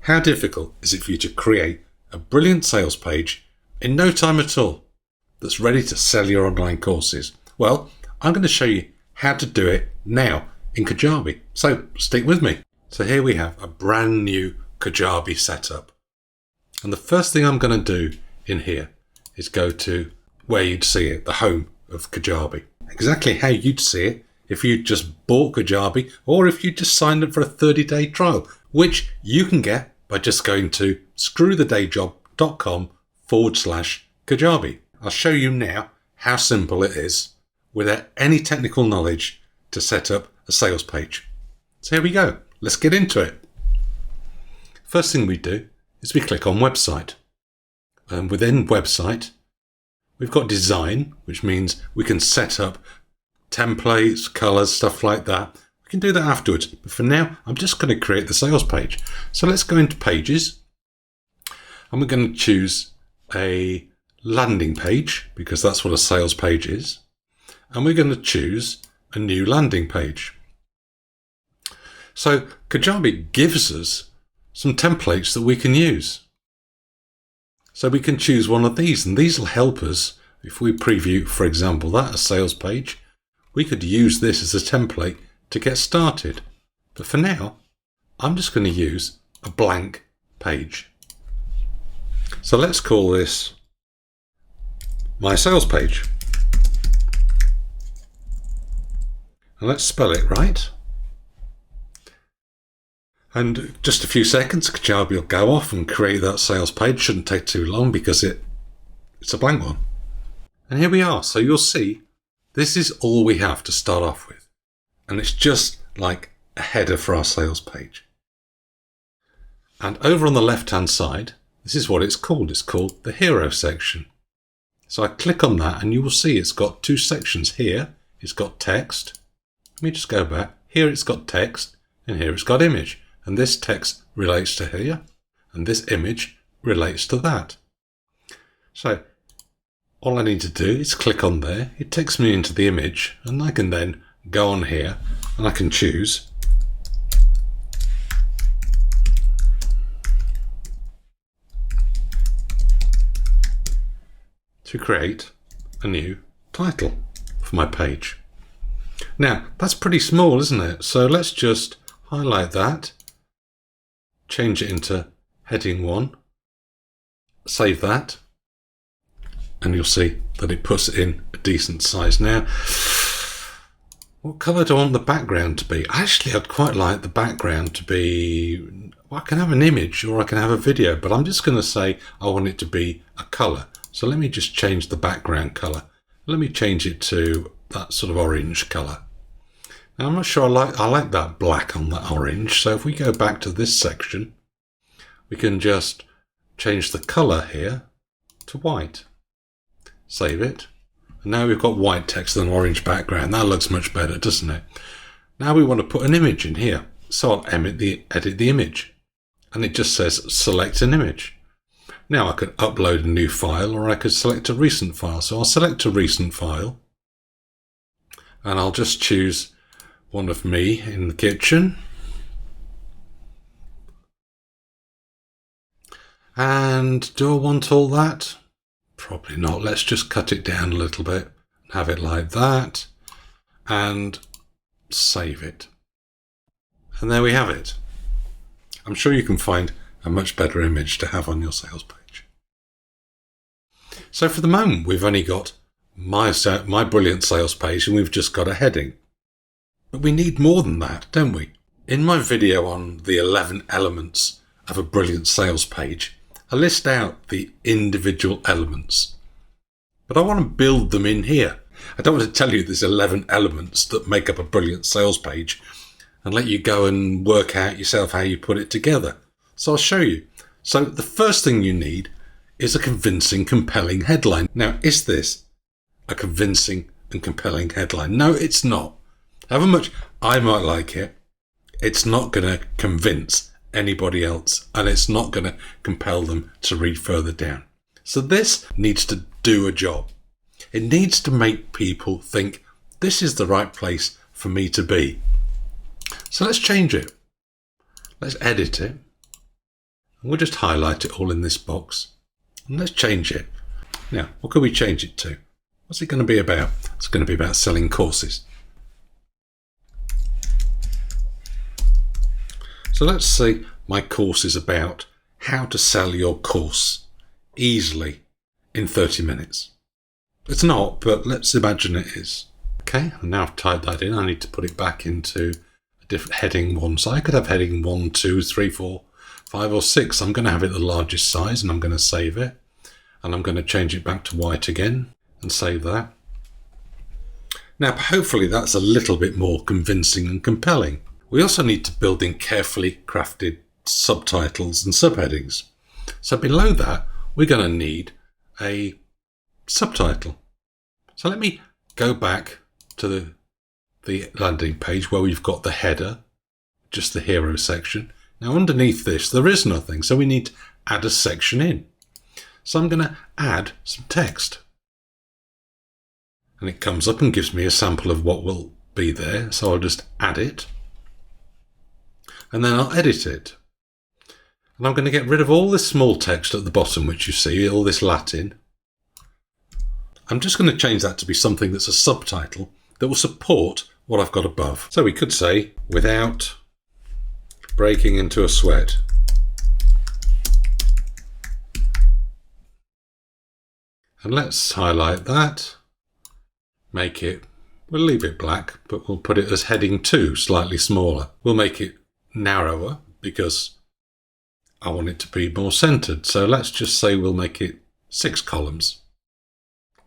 How difficult is it for you to create a brilliant sales page in no time at all that's ready to sell your online courses? Well, I'm going to show you how to do it now in Kajabi. So stick with me. So here we have a brand new Kajabi setup. And the first thing I'm going to do in here is go to where you'd see it, the home of Kajabi. Exactly how you'd see it if you just bought Kajabi or if you just signed up for a 30-day trial, which you can get by just going to screwthedayjob.com/Kajabi. I'll show you now how simple it is without any technical knowledge to set up a sales page. So here we go. Let's get into it. First thing we do is we click on website. And within website, we've got design, which means we can set up templates, colors, stuff like that. We can do that afterwards. But for now, I'm just going to create the sales page. So let's go into pages. And we're going to choose a landing page because that's what a sales page is. And we're going to choose a new landing page. So Kajabi gives us some templates that we can use. So we can choose one of these, and these will help us. If we preview, for example, that a sales page, we could use this as a template to get started. But for now, I'm just going to use a blank page. So let's call this my sales page. And let's spell it right. And just a few seconds, Kajabi will go off and create that sales page. Shouldn't take too long because it's a blank one. And here we are. So you'll see this is all we have to start off with. And it's just like a header for our sales page. And over on the left-hand side, this is what it's called. It's called the hero section. So I click on that and you will see it's got two sections here. It's got text. Let me just go back. Here it's got text and here it's got image. And this text relates to here, and this image relates to that. So all I need to do is click on there. It takes me into the image, and I can then go on here, and I can choose to create a new title for my page. Now, that's pretty small, isn't it? So let's just highlight that. Change it into heading 1, save that, and you'll see that it puts it in a decent size. Now, what colour do I want the background to be? Actually, I'd quite like the background to be, well, I can have an image or I can have a video, but I'm just going to say I want it to be a colour. So let me just change the background colour. Let me change it to that sort of orange colour. Now, I'm not sure I like that black on that orange. So if we go back to this section, we can just change the colour here to white. Save it. And now we've got white text and an orange background. That looks much better, doesn't it? Now we want to put an image in here. So I'll edit the image. And it just says select an image. Now I could upload a new file or I could select a recent file. So I'll select a recent file. And I'll just choose one of me in the kitchen. And do I want all that? Probably not. Let's just cut it down a little bit and have it like that and save it. And there we have it. I'm sure you can find a much better image to have on your sales page. So for the moment, we've only got my brilliant sales page and we've just got a heading. But we need more than that, don't we? In my video on the 11 elements of a brilliant sales page, I list out the individual elements. But I want to build them in here. I don't want to tell you there's 11 elements that make up a brilliant sales page and let you go and work out yourself how you put it together. So I'll show you. So the first thing you need is a convincing, compelling headline. Now, is this a convincing and compelling headline? No, it's not. However much I might like it, it's not going to convince anybody else and it's not going to compel them to read further down. So this needs to do a job. It needs to make people think this is the right place for me to be. So let's change it. Let's edit it. And we'll just highlight it all in this box. And let's change it. Now, what can we change it to? What's it going to be about? It's going to be about selling courses. So let's say my course is about how to sell your course easily in 30 minutes. It's not, but let's imagine it is. Okay, and now I've typed that in, I need to put it back into a different heading 1. So I could have heading 1, 2, 3, 4, 5 or 6. I'm going to have it the largest size and I'm going to save it. And I'm going to change it back to white again and save that. Now, hopefully that's a little bit more convincing and compelling. We also need to build in carefully crafted subtitles and subheadings. So below that, we're going to need a subtitle. So let me go back to the landing page where we've got the header, just the hero section. Now underneath this, there is nothing, so we need to add a section in. So I'm going to add some text. And it comes up and gives me a sample of what will be there. So I'll just add it. And then I'll edit it. And I'm going to get rid of all this small text at the bottom, which you see, all this Latin. I'm just going to change that to be something that's a subtitle that will support what I've got above. So we could say, without breaking into a sweat. And let's highlight that, make it, we'll leave it black, but we'll put it as heading 2, slightly smaller. We'll make it narrower because I want it to be more centered. So let's just say we'll make it 6 columns,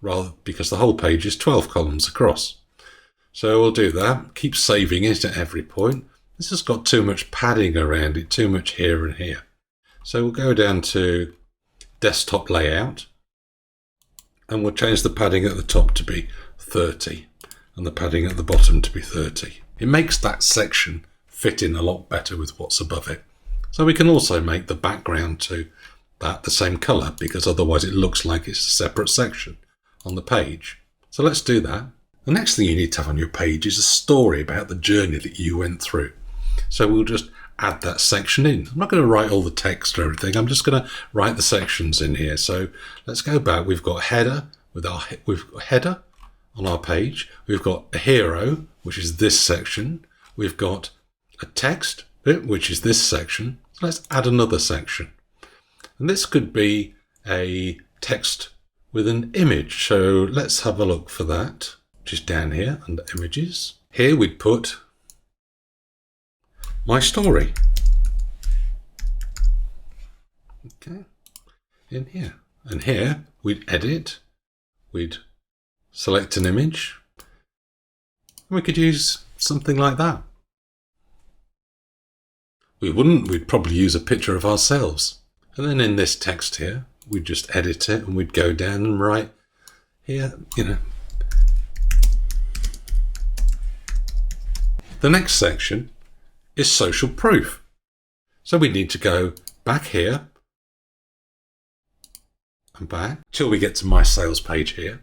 rather because the whole page is 12 columns across. So we'll do that, keep saving it at every point. This has got too much padding around it, too much here and here. So we'll go down to desktop layout. And we'll change the padding at the top to be 30 and the padding at the bottom to be 30. It makes that section fit in a lot better with what's above it. So we can also make the background to that the same color because otherwise it looks like it's a separate section on the page. So let's do that. The next thing you need to have on your page is a story about the journey that you went through. So we'll just add that section in. I'm not going to write all the text or everything. I'm just going to write the sections in here. So let's go back. We've got header we've got header on our page. We've got a hero, which is this section. We've got a text bit, which is this section. So let's add another section. And this could be a text with an image. So let's have a look for that, which is down here under images. Here we'd put my story. Okay, in here. And here we'd edit, we'd select an image, and we could use something like that. We wouldn't, we'd probably use a picture of ourselves. And then in this text here, we'd just edit it and we'd go down and write here, The next section is social proof. So we need to go back here and back till we get to my sales page here.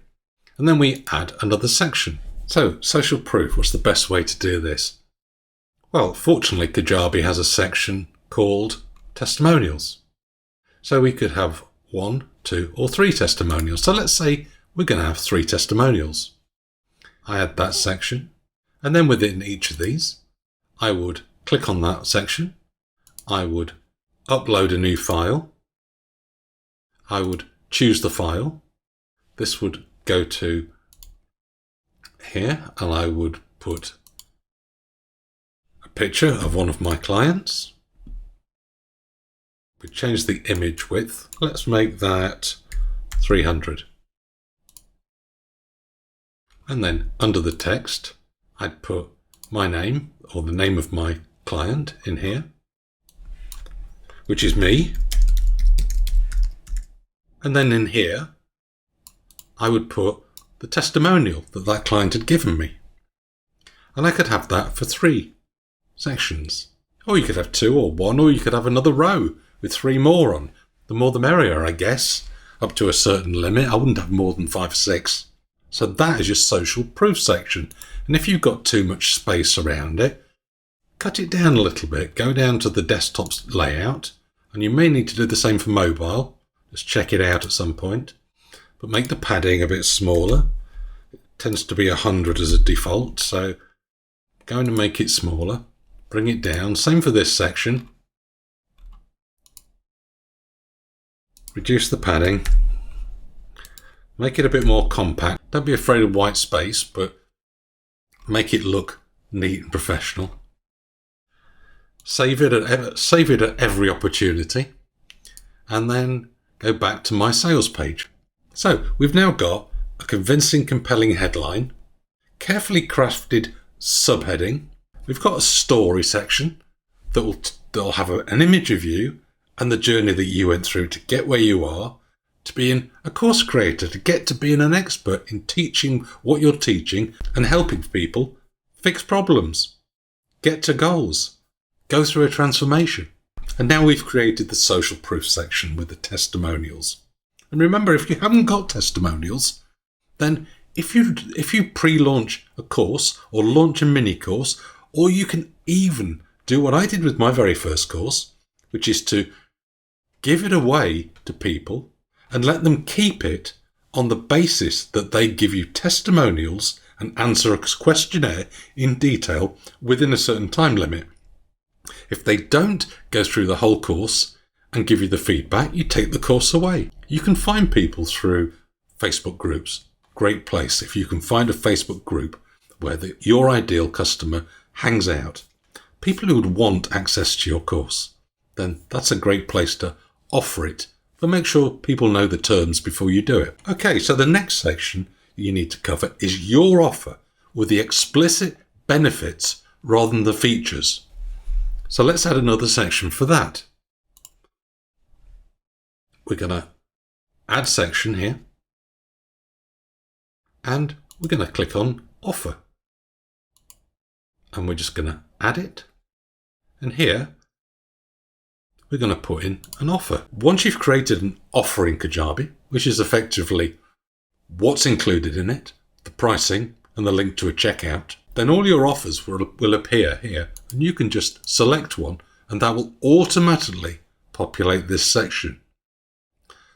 And then we add another section. So social proof, what's the best way to do this? Well, fortunately, Kajabi has a section called testimonials. So we could have 1, 2, or 3 testimonials. So let's say we're going to have 3 testimonials. I add that section. And then within each of these, I would click on that section. I would upload a new file. I would choose the file. This would go to here, and I would put a picture of one of my clients. We change the image width. Let's make that 300. And then under the text, I'd put my name or the name of my client in here, which is me. And then in here, I would put the testimonial that that client had given me. And I could have that for 3 sections. Or you could have 2 or 1, or you could have another row with 3 more on. The more the merrier, I guess. Up to a certain limit. I wouldn't have more than 5 or 6. So that is your social proof section. And if you've got too much space around it, cut it down a little bit. Go down to the desktop layout And you may need to do the same for mobile. Just check it out at some point. But make the padding a bit smaller. It tends to be 100 as a default, so go in and make it smaller. Bring it down. Same for this section. Reduce the padding. Make it a bit more compact. Don't be afraid of white space, but make it look neat and professional. Save it at every opportunity, and then go back to my sales page. So we've now got a convincing, compelling headline, carefully crafted subheading. We've got a story section that'll have an image of you and the journey that you went through to get where you are, to being a course creator, to get to being an expert in teaching what you're teaching and helping people fix problems, get to goals, go through a transformation. And now we've created the social proof section with the testimonials. And remember, if you haven't got testimonials, then if you pre-launch a course or launch a mini course, or you can even do what I did with my very first course, which is to give it away to people and let them keep it on the basis that they give you testimonials and answer a questionnaire in detail within a certain time limit. If they don't go through the whole course and give you the feedback, you take the course away. You can find people through Facebook groups. Great place if you can find a Facebook group where your ideal customer hangs out. People who would want access to your course. Then that's a great place to offer it. But make sure people know the terms before you do it. Okay, so the next section you need to cover is your offer with the explicit benefits rather than the features. So let's add another section for that. We're going to add section here. And we're going to click on offer. And we're just going to add it. And here, we're going to put in an offer. Once you've created an offer in Kajabi, which is effectively what's included in it, the pricing, and the link to a checkout, then all your offers will appear here. And you can just select one, and that will automatically populate this section.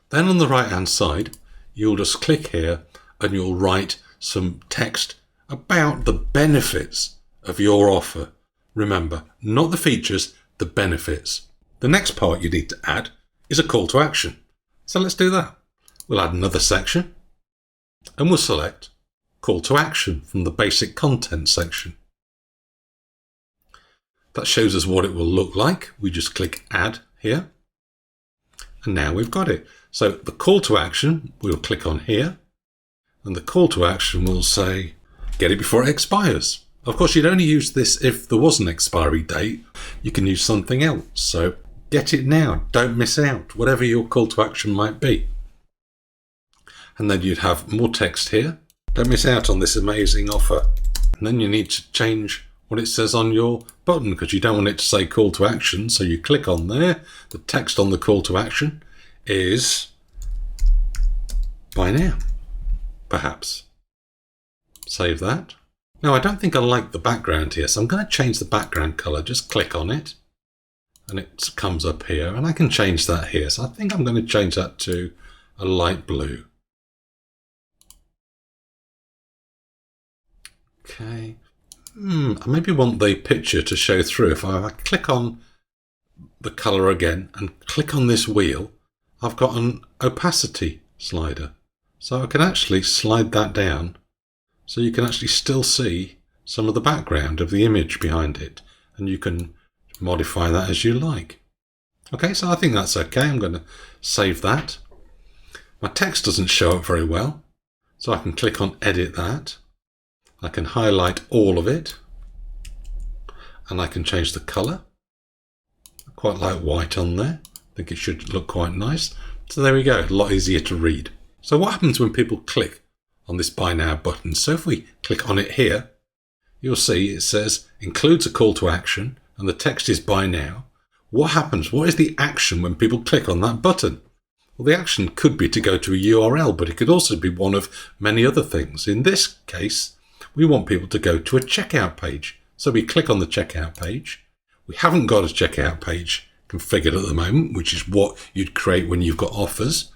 Then on the right-hand side, you'll just click here and you'll write some text about the benefits of your offer. Remember, not the features, the benefits. The next part you need to add is a call to action. So let's do that. We'll add another section and we'll select call to action from the basic content section. That shows us what it will look like. We just click add here. And now we've got it. So the call to action, we'll click on here. And the call to action will say, get it before it expires. Of course, you'd only use this if there was an expiry date. You can use something else. So get it now. Don't miss out, whatever your call to action might be. And then you'd have more text here. Don't miss out on this amazing offer. And then you need to change what it says on your button because you don't want it to say call to action. So you click on there. The text on the call to action is buy now, perhaps. Save that. Now, I don't think I like the background here, so I'm going to change the background color. Just click on it and it comes up here, and I can change that here. So I think I'm going to change that to a light blue. Okay. I maybe want the picture to show through. If I click on the color again and click on this wheel, I've got an opacity slider. So I can actually slide that down so you can actually still see some of the background of the image behind it. And you can modify that as you like. Okay, so I think that's okay. I'm going to save that. My text doesn't show up very well, so I can click on edit that. I can highlight all of it. And I can change the color. I quite like white on there. I think it should look quite nice. So there we go, a lot easier to read. So what happens when people click on this buy now button? So if we click on it here, you'll see it says includes a call to action and the text is buy now. What happens? What is the action when people click on that button? Well, the action could be to go to a URL, but it could also be one of many other things. In this case, we want people to go to a checkout page. So we click on the checkout page. We haven't got a checkout page configured at the moment, which is what you'd create when you've got offers.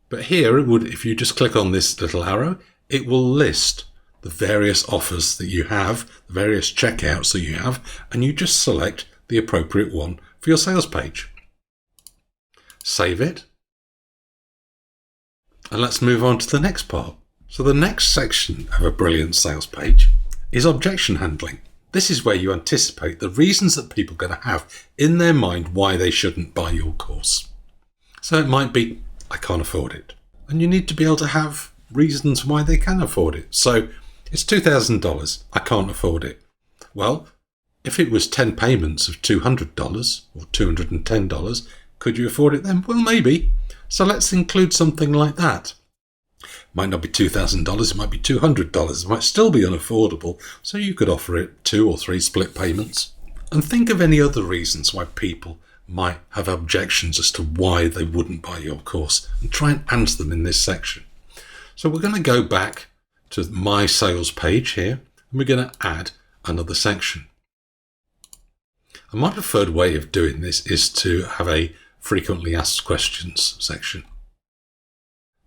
But here it would, if you just click on this little arrow, it will list the various offers that you have, the various checkouts that you have, and you just select the appropriate one for your sales page. Save it. And let's move on to the next part. So the next section of a brilliant sales page is objection handling. This is where you anticipate the reasons that people are going to have in their mind why they shouldn't buy your course. So it might be, I can't afford it. And you need to be able to have reasons why they can afford it. So it's $2,000. I can't afford it. Well, if it was 10 payments of $200 or $210, could you afford it then? Well, maybe. So let's include something like that. It might not be $2,000, it might be $200. It might still be unaffordable, so you could offer it 2 or 3 split payments. And think of any other reasons why people might have objections as to why they wouldn't buy your course, and try and answer them in this section. So we're going to go back to my sales page here, and we're going to add another section. And my preferred way of doing this is to have a frequently asked questions section.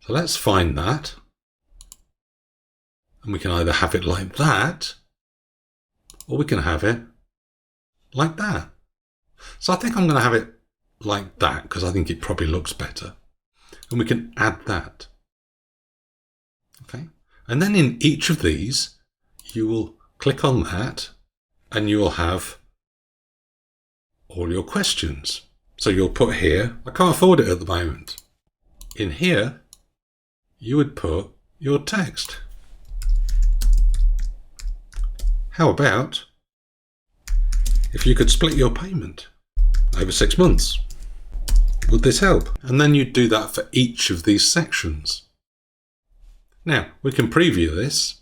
So let's find that. And we can either have it like that, or we can have it like that. So I think I'm going to have it like that because I think it probably looks better. And we can add that. Okay. And then in each of these, you will click on that and you will have all your questions. So you'll put here, I can't afford it at the moment. In here, you would put your text. How about if you could split your payment over 6 months? Would this help? And then you'd do that for each of these sections. Now, we can preview this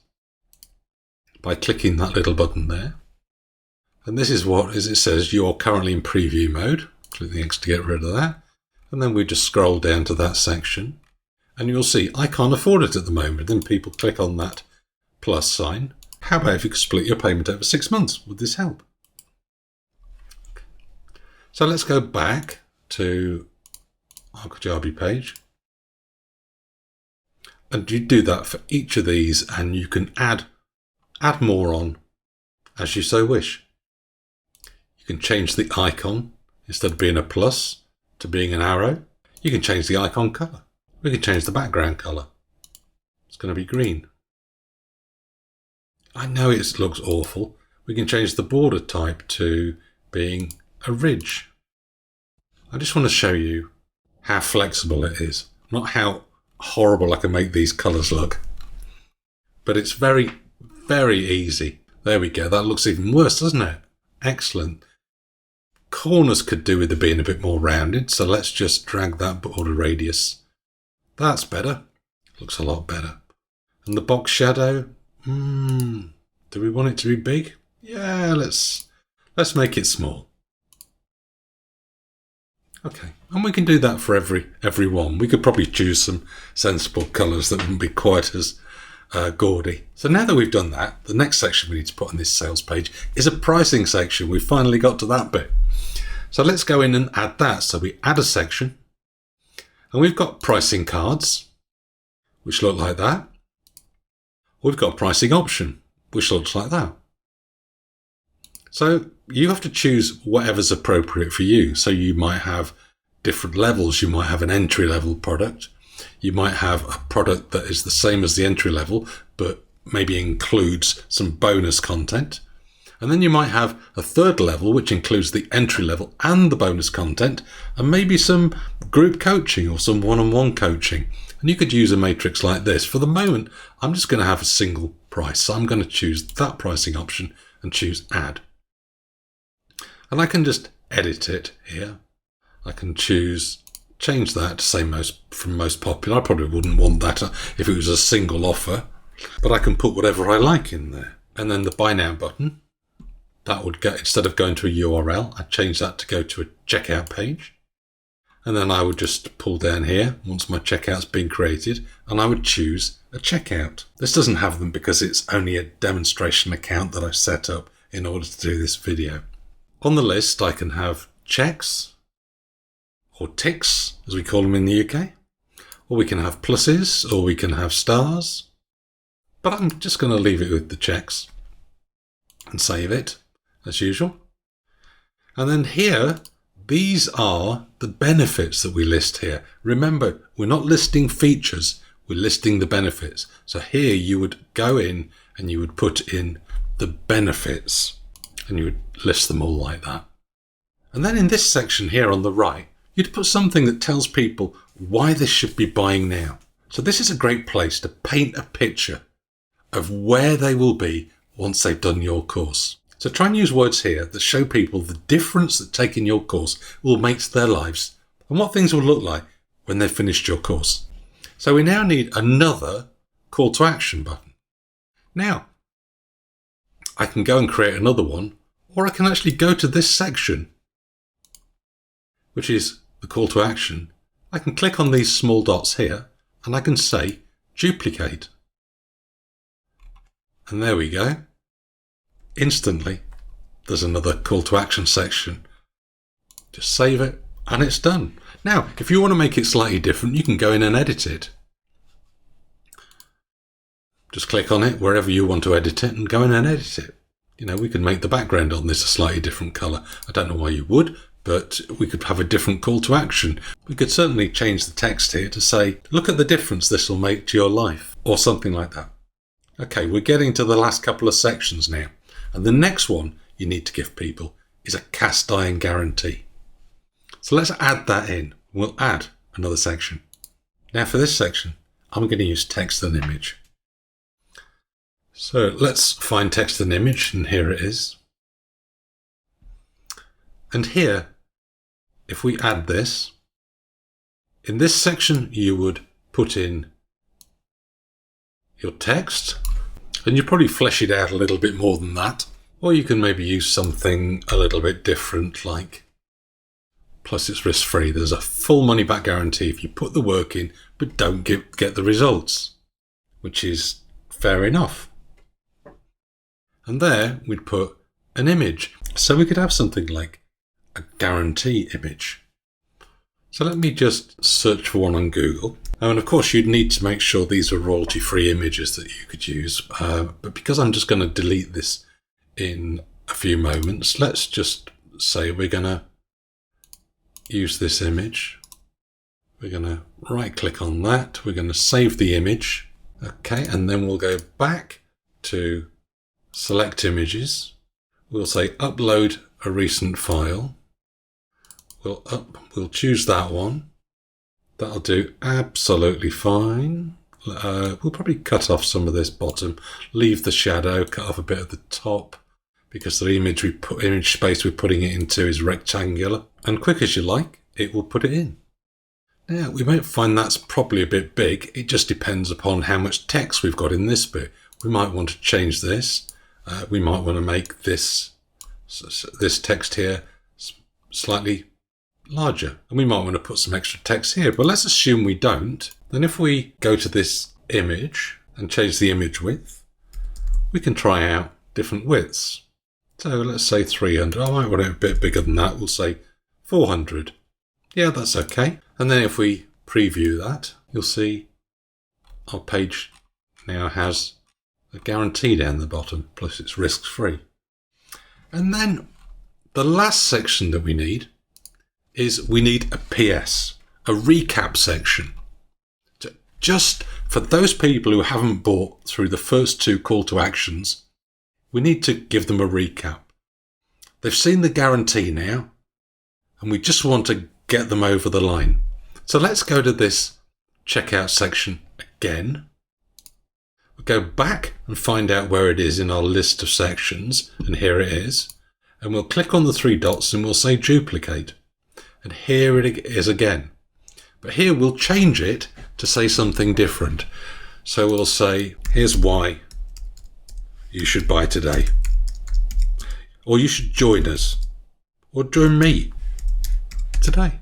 by clicking that little button there. And this is what, as it says, you're currently in preview mode. Click the X to get rid of that. And then we just scroll down to that section. And you'll see, I can't afford it at the moment. Then people click on that plus sign. How about if you could split your payment over 6 months? Would this help? So let's go back to our Kajabi page. And you do that for each of these, and you can add more on as you so wish. You can change the icon instead of being a plus to being an arrow. You can change the icon color. We can change the background color. It's going to be green. I know it looks awful. We can change the border type to being a ridge. I just want to show you how flexible it is, not how horrible I can make these colors look. But it's very, very easy. There we go. That looks even worse, doesn't it? Excellent. Corners could do with it being a bit more rounded, so let's just drag that border radius. That's better. Looks a lot better. And the box shadow, do we want it to be big? Yeah, let's make it small. Okay, and we can do that for every one. We could probably choose some sensible colours that wouldn't be quite as gaudy. So now that we've done that, the next section we need to put on this sales page is a pricing section. We've finally got to that bit. So let's go in and add that. So we add a section, and we've got pricing cards, which look like that. We've got a pricing option, which looks like that. So you have to choose whatever's appropriate for you. So you might have different levels. You might have an entry level product. You might have a product that is the same as the entry level, but maybe includes some bonus content. And then you might have a third level, which includes the entry level and the bonus content, and maybe some group coaching or some one-on-one coaching. And you could use a matrix like this. For the moment, I'm just going to have a single price. So I'm going to choose that pricing option and choose add. And I can just edit it here. I can change that to say from most popular. I probably wouldn't want that if it was a single offer, but I can put whatever I like in there. And then the buy now button, that would go, instead of going to a URL, I'd change that to go to a checkout page. And then I would just pull down here once my checkout's been created, and I would choose a checkout. This doesn't have them because it's only a demonstration account that I set up in order to do this video. On the list, I can have checks, or ticks, as we call them in the UK, or we can have pluses, or we can have stars. But I'm just going to leave it with the checks and save it as usual. And then here, these are the benefits that we list here. Remember, we're not listing features, we're listing the benefits. So here you would go in and you would put in the benefits and you would list them all like that. And then in this section here on the right, you'd put something that tells people why they should be buying now. So this is a great place to paint a picture of where they will be once they've done your course. So try and use words here that show people the difference that taking your course will make to their lives and what things will look like when they've finished your course. So we now need another call to action button. Now, I can go and create another one, or I can actually go to this section, which is the call to action. I can click on these small dots here and I can say duplicate. And there we go. Instantly, there's another call to action section. Just save it and it's done. Now, if you want to make it slightly different, you can go in and edit it. Just click on it wherever you want to edit it and go in and edit it. You know, we could make the background on this a slightly different colour. I don't know why you would, but we could have a different call to action. We could certainly change the text here to say, look at the difference this will make to your life, or something like that. Okay, we're getting to the last couple of sections now. And the next one you need to give people is a cast iron guarantee. So let's add that in. We'll add another section. Now for this section, I'm going to use text and image. So let's find text and image, and here it is. And here, if we add this, in this section you would put in your text, and you probably flesh it out a little bit more than that. Or you can maybe use something a little bit different, like, plus it's risk-free. There's a full money back guarantee if you put the work in, but don't get the results, which is fair enough. And there we'd put an image. So we could have something like a guarantee image. So let me just search for one on Google. And of course, you'd need to make sure these are royalty-free images that you could use. But because I'm just going to delete this in a few moments, let's just say we're going to use this image. We're going to right-click on that. We're going to save the image. Okay, and then we'll go back to Select Images. We'll say Upload a recent file. We'll choose that one. That'll do absolutely fine. We'll probably cut off some of this bottom, leave the shadow, cut off a bit of the top, because the image space we're putting it into is rectangular. And quick as you like, it will put it in. Now, we might find that's probably a bit big. It just depends upon how much text we've got in this bit. We might want to change this. We might want to make this text here slightly larger, and we might want to put some extra text here, but let's assume we don't. Then if we go to this image and change the image width, we can try out different widths. So let's say 300. I might want it a bit bigger than that. We'll say 400. Yeah, that's okay. And then if we preview that, you'll see our page now has a guarantee down the bottom, plus it's risk-free. And then the last section that we need is we need a PS, a recap section. Just for those people who haven't bought through the first two call to actions, we need to give them a recap. They've seen the guarantee now, and we just want to get them over the line. So let's go to this checkout section again. We'll go back and find out where it is in our list of sections, and here it is. And we'll click on the three dots and we'll say duplicate. And here it is again. But here we'll change it to say something different. So we'll say, here's why you should buy today. Or you should join us. Or join me today.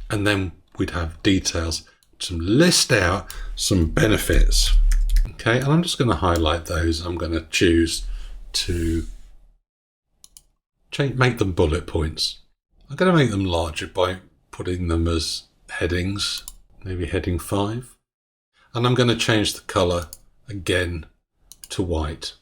And then we'd have details to list out some benefits. Okay, and I'm just going to highlight those. I'm going to choose to make them bullet points. I'm going to make them larger by putting them as headings, maybe heading 5. And I'm going to change the color again to white.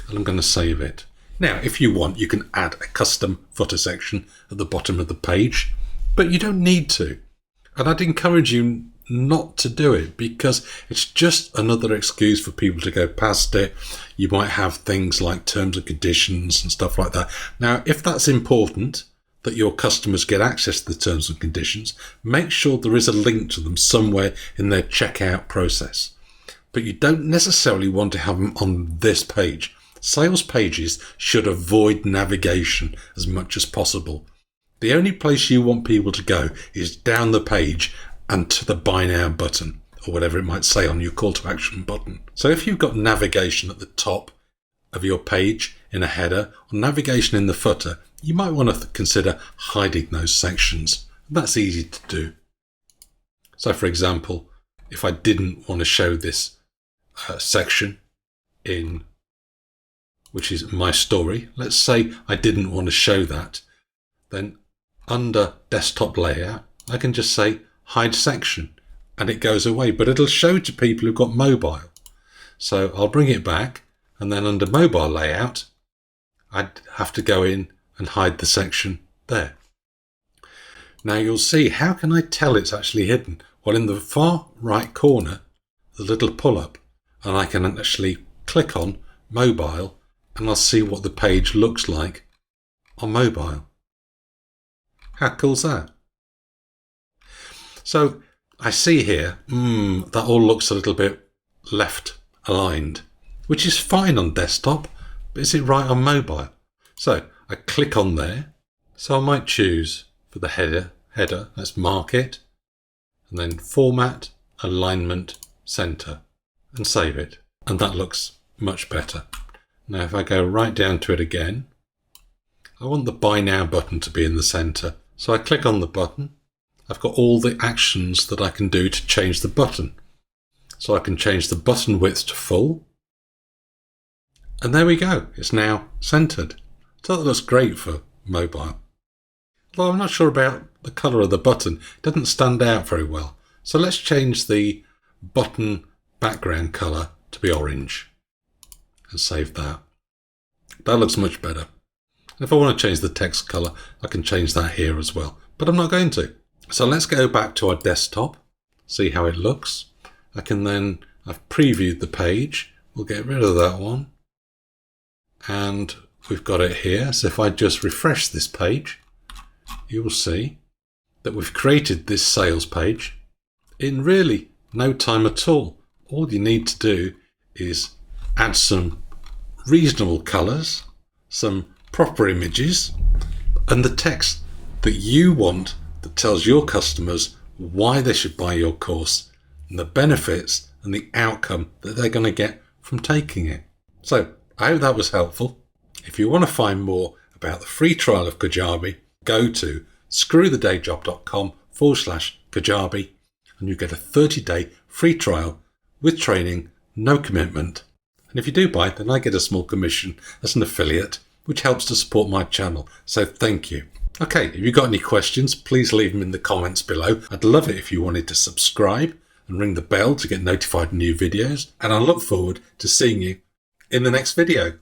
And I'm going to save it. Now, if you want, you can add a custom footer section at the bottom of the page, but you don't need to. And I'd encourage you not to do it because it's just another excuse for people to go past it. You might have things like terms and conditions and stuff like that. Now, if that's important, that your customers get access to the terms and conditions, make sure there is a link to them somewhere in their checkout process. But you don't necessarily want to have them on this page. Sales pages should avoid navigation as much as possible. The only place you want people to go is down the page and to the Buy Now button, or whatever it might say on your call to action button. So if you've got navigation at the top of your page in a header, or navigation in the footer, you might want to consider hiding those sections. That's easy to do. So for example, if I didn't want to show this section in, which is my story, let's say I didn't want to show that, then under desktop layout, I can just say hide section and it goes away, but it'll show to people who've got mobile. So I'll bring it back, and then under mobile layout, I'd have to go in and hide the section there. Now you'll see, how can I tell it's actually hidden? Well, in the far right corner, the little pull up, and I can actually click on mobile and I'll see what the page looks like on mobile. How cool's that? So I see here, that all looks a little bit left aligned, which is fine on desktop, but is it right on mobile? So I click on there. So I might choose for the header, let's mark it, and then format, alignment, center, and save it. And that looks much better. Now if I go right down to it again, I want the Buy Now button to be in the center. So I click on the button. I've got all the actions that I can do to change the button. So I can change the button width to full. And there we go. It's now centered. So that looks great for mobile. Well, I'm not sure about the color of the button. It doesn't stand out very well. So let's change the button background color to be orange and save that. That looks much better. If I want to change the text color, I can change that here as well, but I'm not going to. So let's go back to our desktop, see how it looks. I've previewed the page. We'll get rid of that one. And we've got it here. So if I just refresh this page, you will see that we've created this sales page in really no time at all. All you need to do is add some reasonable colors, some proper images, and the text that you want that tells your customers why they should buy your course and the benefits and the outcome that they're going to get from taking it. So I hope that was helpful. If you want to find more about the free trial of Kajabi, go to screwthedayjob.com/Kajabi and you get a 30-day free trial with training, no commitment. And if you do buy, then I get a small commission as an affiliate, which helps to support my channel. So thank you. Okay, if you've got any questions, please leave them in the comments below. I'd love it if you wanted to subscribe and ring the bell to get notified of new videos. And I look forward to seeing you in the next video.